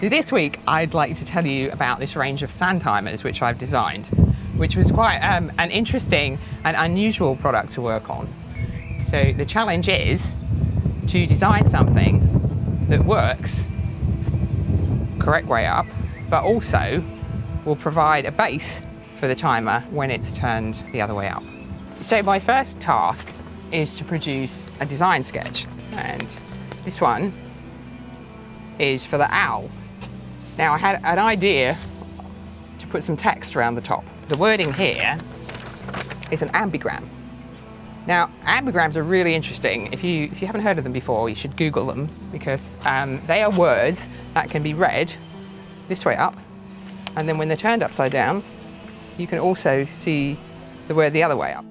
this week I'd like to tell you about this range of sand timers which I've designed, which was quite an interesting and unusual product to work on. So the challenge is to design something that works correct way up, but also will provide a base for the timer when it's turned the other way up. So my first task is to produce a design sketch, and this one is for the owl. Now I had an idea to put some text around the top. The wording here is an ambigram. Now ambigrams are really interesting. If you haven't heard of them before, you should Google them, because they are words that can be read this way up, and then when they're turned upside down, you can also see the word the other way up.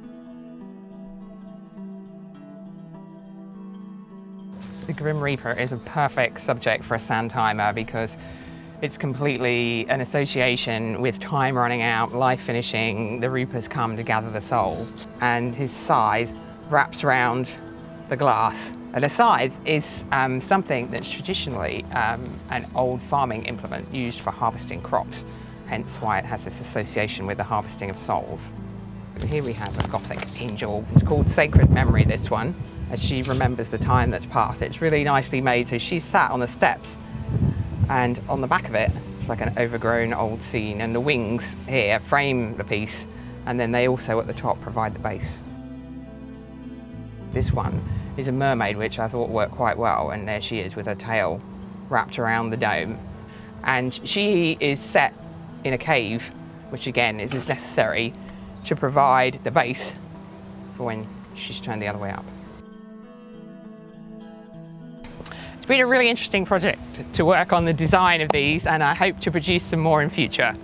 The Grim Reaper is a perfect subject for a sand timer because it's completely an association with time running out, life finishing, the Reaper's come to gather the soul, and his scythe wraps around the glass. And a scythe is something that's traditionally an old farming implement used for harvesting crops, hence why it has this association with the harvesting of souls. And here we have a Gothic angel. It's called Sacred Memory, this one, as she remembers the time that's passed. It's really nicely made, so she's sat on the steps, and on the back of it, it's like an overgrown old scene, and the wings here frame the piece, and then they also at the top provide the base. This one is a mermaid, which I thought worked quite well, and there she is with her tail wrapped around the dome. And she is set in a cave, which again is necessary to provide the base for when she's turned the other way up. It's been a really interesting project to work on the design of these, and I hope to produce some more in future.